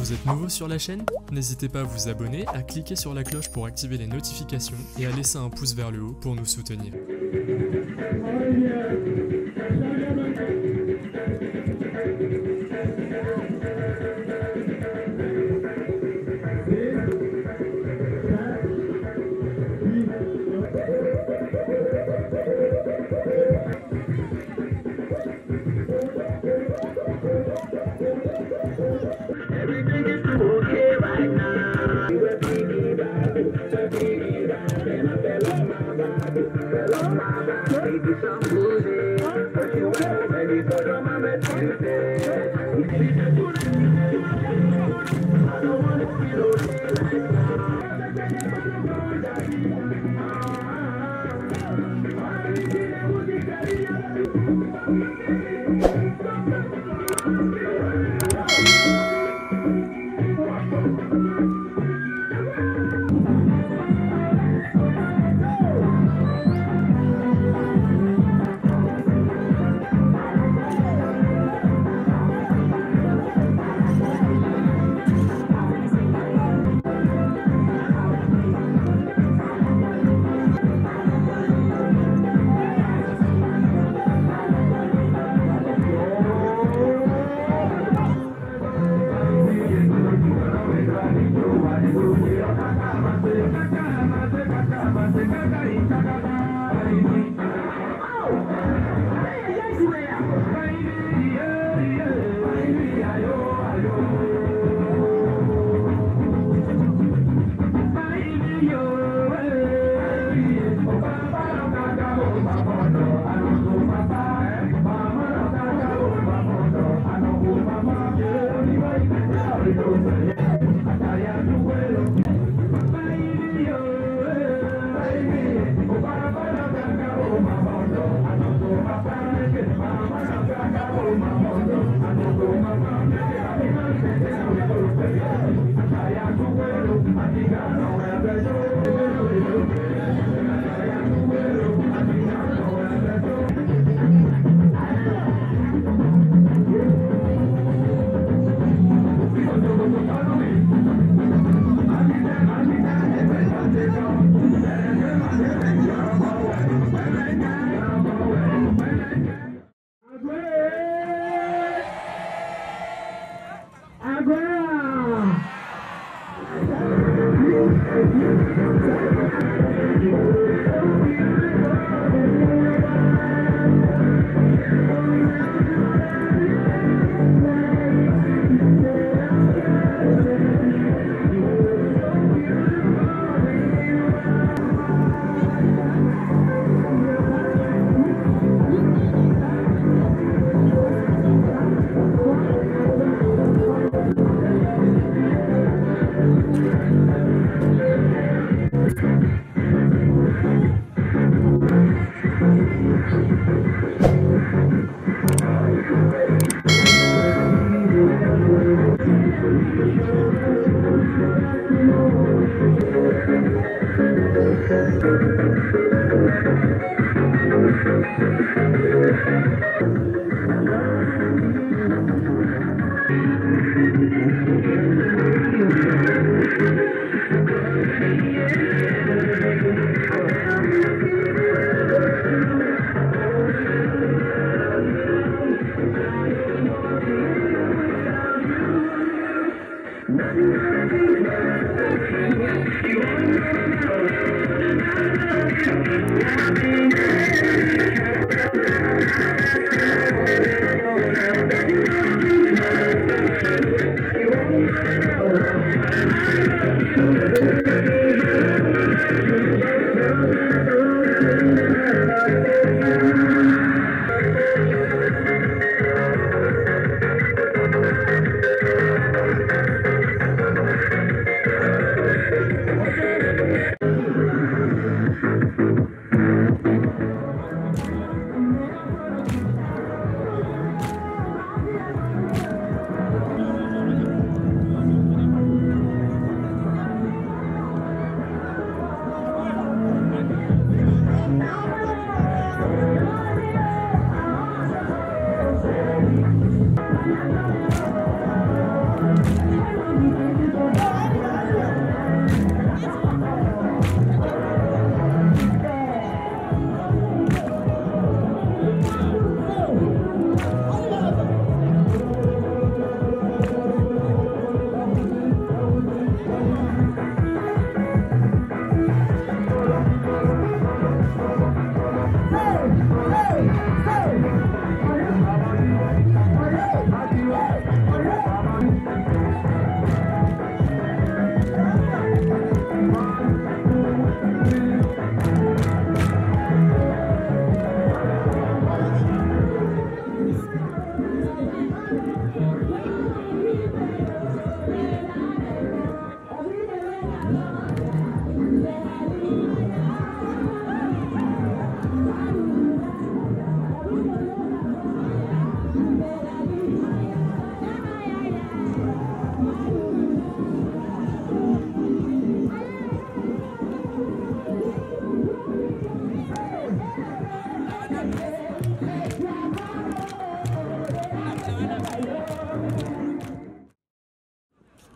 Vous êtes nouveau sur la chaîne? N'hésitez pas à vous abonner, à cliquer sur la cloche pour activer les notifications et à laisser un pouce vers le haut pour nous soutenir.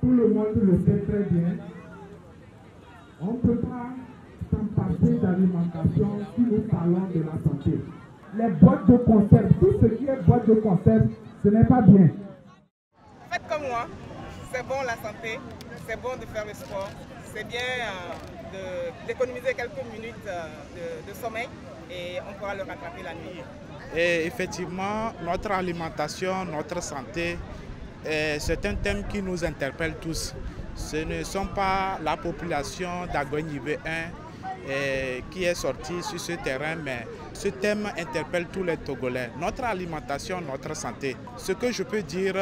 Tout le monde le sait très bien. On ne peut pas s'en passer d'alimentation si nous parlons de la santé. Les boîtes de conserve, tout ce qui est boîte de conserve, ce n'est pas bien. Faites comme moi, c'est bon la santé, c'est bon de faire le sport, c'est bien d'économiser quelques minutes de sommeil et on pourra le rattraper la nuit. Et effectivement, notre alimentation, notre santé, c'est un thème qui nous interpelle tous. Ce ne sont pas la population d'Agogne 1 qui est sortie sur ce terrain, mais ce thème interpelle tous les Togolais. Notre alimentation, notre santé. Ce que je peux dire,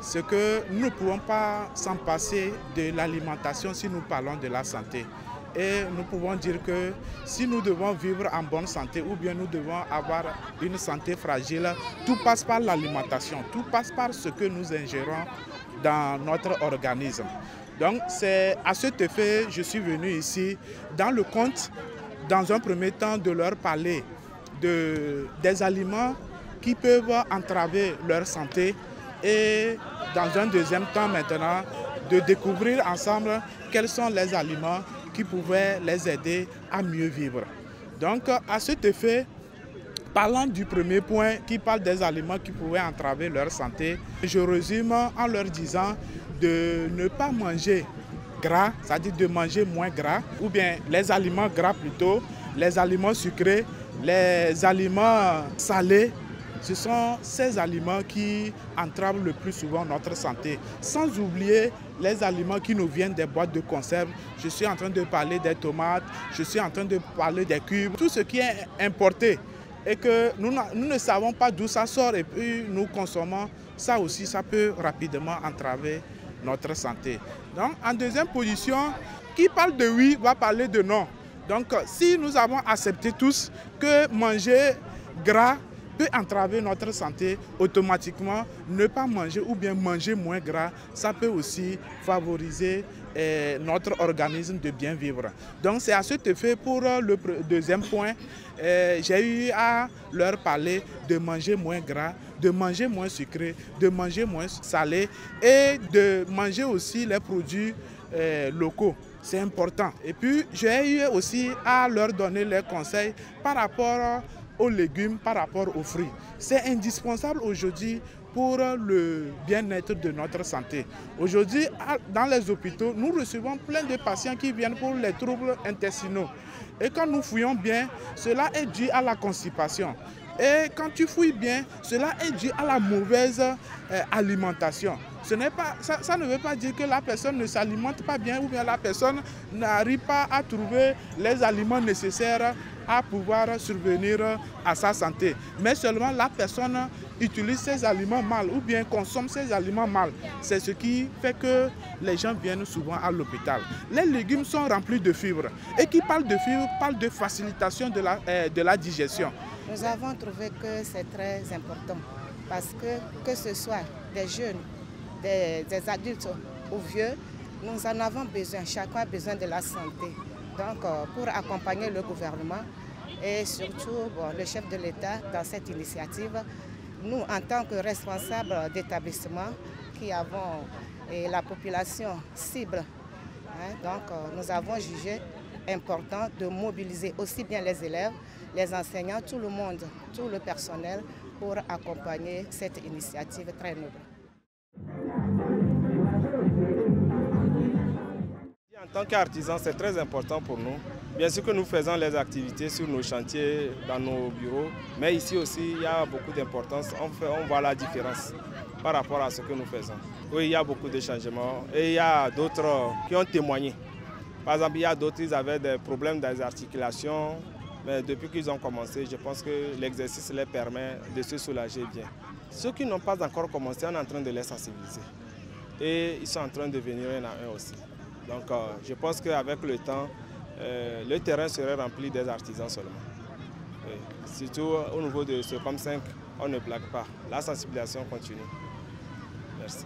c'est que nous ne pouvons pas s'en passer de l'alimentation si nous parlons de la santé. Et nous pouvons dire que si nous devons vivre en bonne santé ou bien nous devons avoir une santé fragile, tout passe par l'alimentation, tout passe par ce que nous ingérons dans notre organisme. Donc c'est à cet effet que je suis venu ici dans le compte, dans un premier temps, de leur parler des aliments qui peuvent entraver leur santé et dans un deuxième temps maintenant de découvrir ensemble quels sont les aliments qui pouvaient les aider à mieux vivre. Donc à cet effet, parlant du premier point qui parle des aliments qui pouvaient entraver leur santé, je résume en leur disant de ne pas manger gras, c'est-à-dire de manger moins gras, ou bien les aliments gras plutôt, les aliments sucrés, les aliments salés. Ce sont ces aliments qui entravent le plus souvent notre santé. Sans oublier les aliments qui nous viennent des boîtes de conserve. Je suis en train de parler des tomates, je suis en train de parler des cubes. Tout ce qui est importé et que nous ne savons pas d'où ça sort et puis nous consommons, ça aussi, ça peut rapidement entraver notre santé. Donc, en deuxième position, qui parle de oui va parler de non. Donc, si nous avons accepté tous que manger gras peut entraver notre santé, automatiquement, ne pas manger ou bien manger moins gras, ça peut aussi favoriser notre organisme de bien vivre. Donc c'est à cet effet, pour le deuxième point, j'ai eu à leur parler de manger moins gras, de manger moins sucré, de manger moins salé et de manger aussi les produits locaux. C'est important. Et puis j'ai eu aussi à leur donner les conseils par rapport aux légumes, par rapport aux fruits. C'est indispensable aujourd'hui pour le bien-être de notre santé. Aujourd'hui, dans les hôpitaux, nous recevons plein de patients qui viennent pour les troubles intestinaux. Et quand nous fouillons bien, cela est dû à la constipation. Et quand tu fouilles bien, cela est dû à la mauvaise alimentation. Ça ne veut pas dire que la personne ne s'alimente pas bien ou bien la personne n'arrive pas à trouver les aliments nécessaires à pouvoir survenir à sa santé. Mais seulement la personne utilise ces aliments mal ou bien consomme ces aliments mal. C'est ce qui fait que les gens viennent souvent à l'hôpital. Les légumes sont remplis de fibres. Et qui parle de fibres parle de facilitation de la digestion. Nous avons trouvé que c'est très important parce que ce soit des jeunes, des adultes ou vieux, nous en avons besoin. Chacun a besoin de la santé. Donc, pour accompagner le gouvernement et surtout le chef de l'État dans cette initiative, nous, en tant que responsables d'établissement qui avons la population cible, donc nous avons jugé important de mobiliser aussi bien les élèves, les enseignants, tout le monde, tout le personnel pour accompagner cette initiative très noble. En tant qu'artisans, c'est très important pour nous. Bien sûr que nous faisons les activités sur nos chantiers, dans nos bureaux, mais ici aussi, il y a beaucoup d'importance. On voit la différence par rapport à ce que nous faisons. Oui, il y a beaucoup de changements et il y a d'autres qui ont témoigné. Par exemple, il y a d'autres qui avaient des problèmes des articulations, mais depuis qu'ils ont commencé, je pense que l'exercice leur permet de se soulager bien. Ceux qui n'ont pas encore commencé, on est en train de les sensibiliser. Et ils sont en train de venir un à un aussi. Donc je pense qu'avec le temps, le terrain serait rempli des artisans seulement. Et surtout au niveau de ce COM5, on ne blague pas. La sensibilisation continue. Merci.